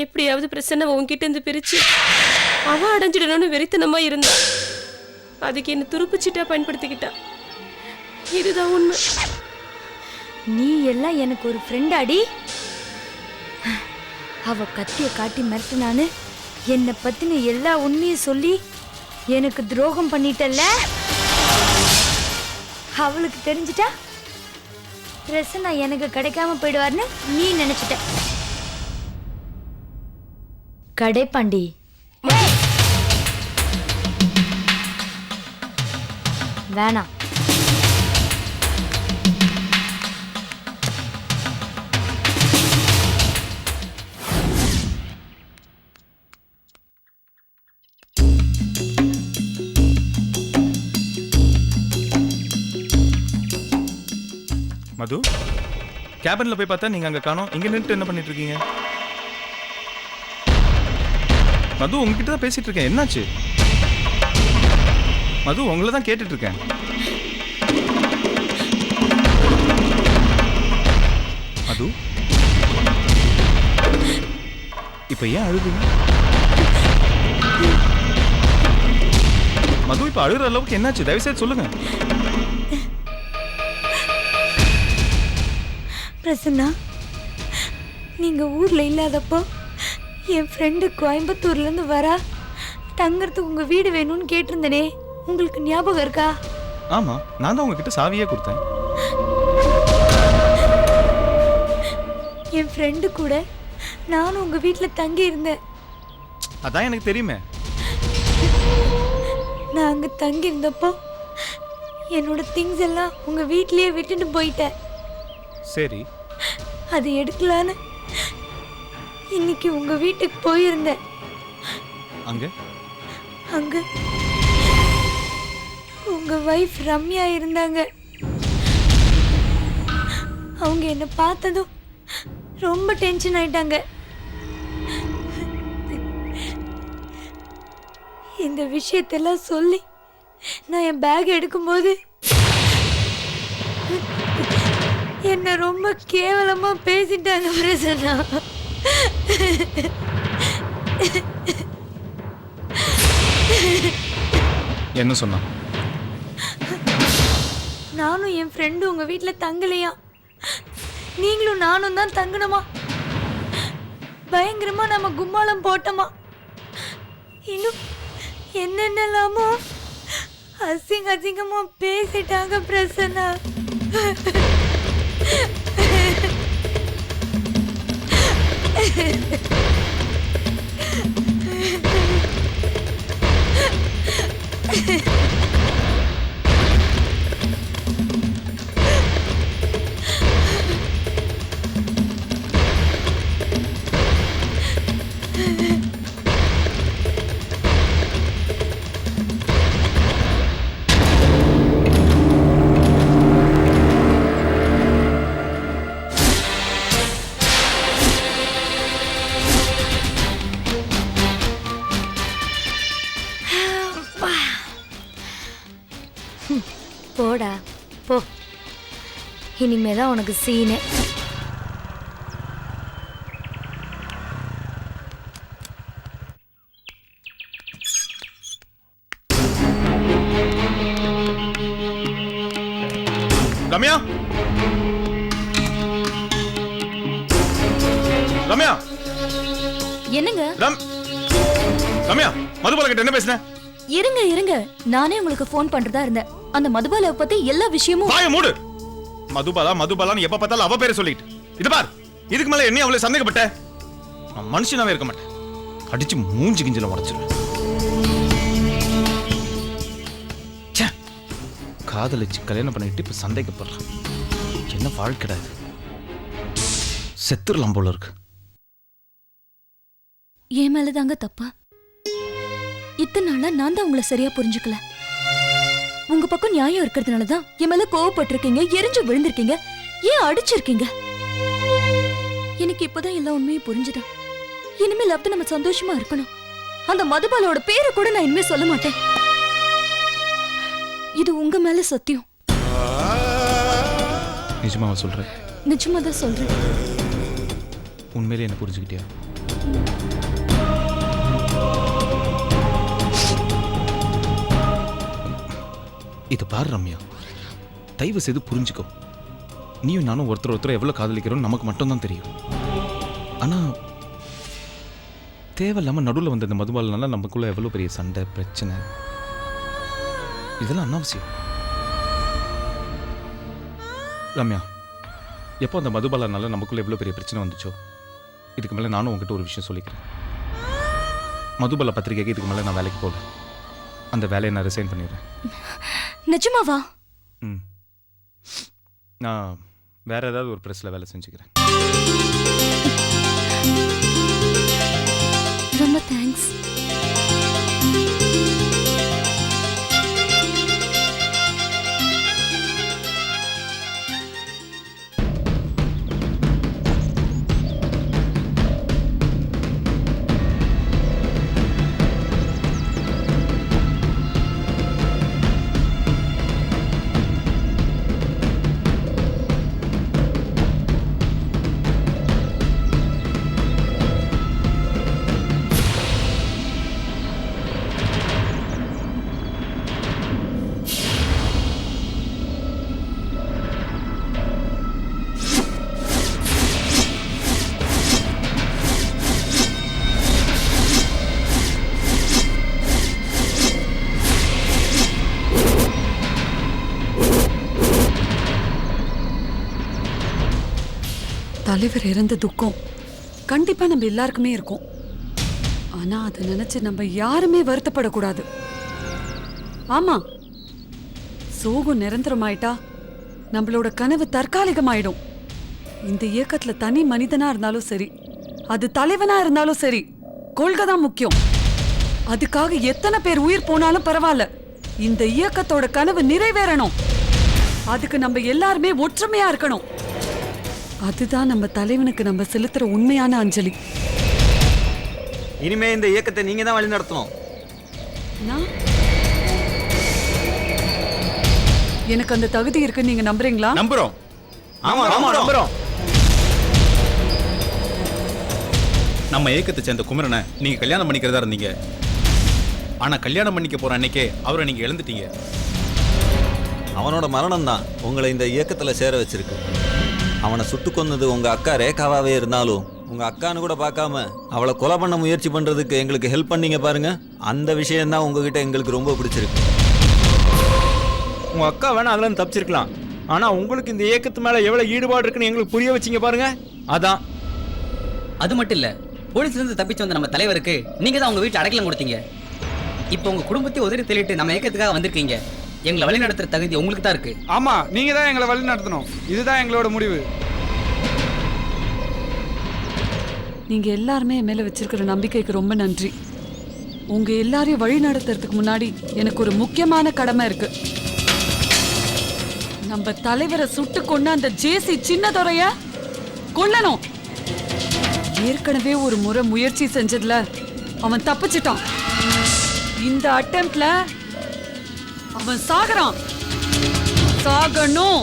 எப்படியாவது பிரச்சனை உன்கிட்ட இருந்து பிரிச்சு அவ அடைஞ்சிடணும்னு வெறித்தனமா இருந்தா. அதுக்கு என்ன துருப்புச்சிட்டா பயன்படுத்திக்கிட்டா. இதுதான் உண்மை. நீ எல்லாம் எனக்கு ஒரு ஃப்ரெண்ட் அடி. அவ கத்திய காட்டி மிரட்டினான்னு என்னை பத்தின எல்லா உண்மையும் சொல்லி எனக்கு துரோகம் பண்ணிட்டல்ல. அவளுக்கு தெரிஞ்சிட்டா பிரசன்னா எனக்கு கிடைக்காம போயிடுவார்னு நீ நினைச்சிட்ட. கடைப்பாண்டி வேணாம். மது, கேபின்ல போய் பார்த்தா நீங்க அங்க காணோம். இங்க நின்று என்ன பண்ணிட்டு இருக்கீங்க? மது, உங்ககிட்ட தான் பேசிட்டு இருக்கேன். என்னாச்சு? மது, உங்களை தான் கேட்டுட்டு இருக்கேன். மது, இப்ப ஏன் அழுதுங்க? மது, இப்ப அழுகிற அளவுக்கு என்னாச்சு? தயவுசெய்து சொல்லுங்க. பிரசன்னா, நீங்க ஊர்ல இல்லாதப்போ என் ஃப்ரெண்டு கோயம்புத்தூர்ல இருந்து வரா. தங்கறதுக்கு உங்க வீடு வேணும்னு கேட்டிருந்தனே, உங்களுக்கு ஞாபகம் இருக்கா? ஆமா, நான் தான் உங்ககிட்ட சாவியே கொடுத்தேன். என் ஃப்ரெண்டு கூட நானும் உங்க வீட்டுல தங்கி இருந்தேன். அதான் எனக்கு தெரியுமே. நான் அங்க தங்கி இருந்தப்போ என்னோட திங்ஸ் எல்லாம் உங்க வீட்லயே விட்டுட்டு போயிட்டேன். சரி, அது எடுக்கலான்னு இன்னைக்கு உங்க வீட்டுக்கு போயிருந்தேன். அங்க அங்க உங்க வைஃப் ரம்யா இருந்தாங்க. அவங்க என்ன பார்த்ததும் ரொம்ப டென்ஷன் ஆயிட்டாங்க. இந்த விஷயத்தெல்லாம் சொல்லி நான் என் பேக் எடுக்கும்போது என்ன ரொம்ப கேவலமா பேசிட்டாங்க பிரசன்னா. என்ன சொன்னா? நானும் என் ஃப்ரெண்டும் உங்க வீட்டுல தங்கலையா, நீங்களும் நானும் தான் தங்கணுமா, பயங்கரமா நம்ம கும்மாளம் போட்டோமா, இன்னும் என்னென்னலாமோ அசிங்கமா பேசிட்டாங்க பிரசன்னா. போடா போ, இனிமேதான் உனக்கு சீனு. ரம்யா, ரம்யா, என்னங்க? ரம்யா, மதுபாலா கிட்ட என்ன பேசுன? இருங்க இருங்க, நானே உங்களுக்கு ஃபோன் பண்றதா இருந்தேன். அந்த மதுபாலாவை பத்தி எல்லா விஷயமும். வாயை மூடு. மதுபாலா மதுபாலான்னு எப்ப பார்த்தாலும் அவ பேரை சொல்லிட்டு. இது பார், இதுக்கு மேல என்ன அவளை சந்தேகப்பட்ட? நான் மனுஷனாவே இருக்க மாட்டேன். அடிச்சு மூஞ்சி கிஞ்சில உடைச்சிருவேன். காதலிச்சு கல்யாணம் பண்ணிட்டு இப்ப சந்தேகப்படுறான். என்ன வாழ்க்கை இது? செத்துடலாம் போல இருக்கு. என் மேலதாங்க தப்பா? இத்தனை நாளா நான் தான் உங்களை சரியா புரிஞ்சுக்கல. உங்க பக்கம் நியாயம் இருக்கிறதுனாலதான் என் மேல கோவப்பட்டிருக்கீங்க, எரிஞ்சு விழுந்திருக்கீங்க, ஏன் அடிச்சிருக்கீங்க. எனக்கு இப்பதான் எல்லா உண்மையும் புரிஞ்சுதா. இனிமேல் அப்படி நம்ம சந்தோஷமா இருக்கணும். அந்த மதுபாலோட பேரை கூட நான் இனிமே சொல்ல மாட்டேன். இது உங்க மேல சத்தியம். நிஜமாவா சொல்றேன்? நிஜமா தான் சொல்றேன். உண்மையிலே என்ன புரிஞ்சுக்கிட்டியா? இது பாரு ரம்யா, தயவு செய்து புரிஞ்சுக்கோ. நீயும் நானும் ஒருத்தர் எவ்வளவு காதலிக்கிறோம் நமக்கு மட்டும்தான் தெரியும். ஆனா தேவையில்லாம நடுவில் வந்த இந்த மதுபாலனால நமக்குள்ள எவ்வளவு பெரிய சண்டை பிரச்சனை, இதெல்லாம் அனாவசியம். ரம்யா, எப்போ அந்த மதுபாலனால நமக்குள்ள எவ்வளவு பெரிய பிரச்சனை வந்துச்சோ, இதுக்கு மேல நானும் உங்ககிட்ட ஒரு விஷயம் சொல்லிக்கிறேன். மதுபால பத்திரிகைக்கு இதுக்கு மேல நான் வேலைக்கு போகல. அந்த வேலையை நான் ரிசைன் பண்ணிடுறேன். நிஜமாவா? ம், நான் வேற ஏதாவது ஒரு ப்ரெஸ்ல வேலை செஞ்சுக்கிறேன். ரொம்ப தேங்க்ஸ். தலைவர் இறந்த துக்கம் கண்டிப்பா நம்ம எல்லாருக்குமே இருக்கும். ஆனா அதை நினைச்சு நம்ம யாருமே வருத்தப்படக்கூடாது. ஆமா, சோகம் நிரந்தரமாயிட்டா நம்மளோட கனவு தற்காலிகமாயிடும். இந்த இயக்கத்துல தனி மனிதனா இருந்தாலும் சரி, அது தலைவனா இருந்தாலும் சரி, கொள்கை தான் முக்கியம். அதுக்காக எத்தனை பேர் உயிர் போனாலும் பரவாயில்ல, இந்த இயக்கத்தோட கனவு நிறைவேறணும். அதுக்கு நம்ம எல்லாருமே ஒற்றுமையா இருக்கணும். அதுதான் நம்ம தலைவனுக்கு நம்ம செலுத்துற உண்மையான அஞ்சலி. இனிமே இந்த இயக்கத்தை நீங்க தான் வழி நடத்தணும். எனக்கு அந்த தகுதி இருக்குன்னு நீங்க நம்புறீங்களா? நம்புறோம். ஆமா ஆமா நம்புறோம். நம்ம இயக்கத்தை சேர்ந்த குமரனை நீங்க கல்யாணம் பண்ணிக்கிறதா இருந்தீங்க. ஆனா கல்யாணம் பண்ணிக்க போற அன்னைக்கே அவரை நீங்க இழந்துட்டீங்க. அவனோட மரணம் தான் உங்களை இந்த இயக்கத்துல சேர வச்சிருக்கு. அவனை சுட்டு கொன்னது உங்க அக்கா ரேகாவாவே இருந்தாலும் உங்க அக்கான்னு கூட பார்க்காம அவளை கொலை பண்ண முயற்சி பண்றதுக்கு எங்களுக்கு ஹெல்ப் பண்ணீங்க பாருங்க. அந்த விஷயம் தான் உங்ககிட்ட எங்களுக்கு ரொம்ப பிடிச்சிருக்கு. உங்க அக்கா வேணா அதுல தப்பிச்சிருக்கலாம். ஆனா உங்களுக்கு இந்த இயக்கத்து மேல எவ்வளவு ஈடுபாடு இருக்குன்னு எங்களுக்கு புரிய வச்சீங்க பாருங்க. அதான். அது மட்டும் இல்ல, போலீஸ்ல இருந்து தப்பிச்சு வந்த நம்ம தலைவருக்கு நீங்க தான் உங்க வீட்டுல அடைக்கலம் கொடுத்தீங்க. இப்போ உங்க குடும்பத்தை உதறி தள்ளிட்டு நம்ம இயக்கத்துக்காக வந்திருக்கீங்க. எங்களை வழி நடத்துற தகுதி உங்களுக்கு தான் இருக்கு. ஆமா, நீங்க தான் எங்களை வழி நடத்தணும். இதுதான் எங்களோட முடிவு. நீங்க எல்லாருமே என் மேல வச்சிருக்கிற நம்பிக்கைக்கு ரொம்ப நன்றி. உங்க எல்லாரையும் வழி நடத்துறதுக்கு முன்னாடி எனக்கு ஒரு முக்கியமான கடமை இருக்கு. நம்ம தலைவரை சுட்டு கொண்டு அந்த ஜேசி சின்னதுரைய கொல்லணும். ஏற்கனவே ஒரு முறை முயற்சி செஞ்சதுல அவன் தப்பிச்சிட்டான். இந்த அட்டெம்ப்ட்ல அவன் சாகறான். சாகணும்.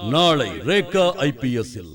நாளை ரேகா IPS-இல்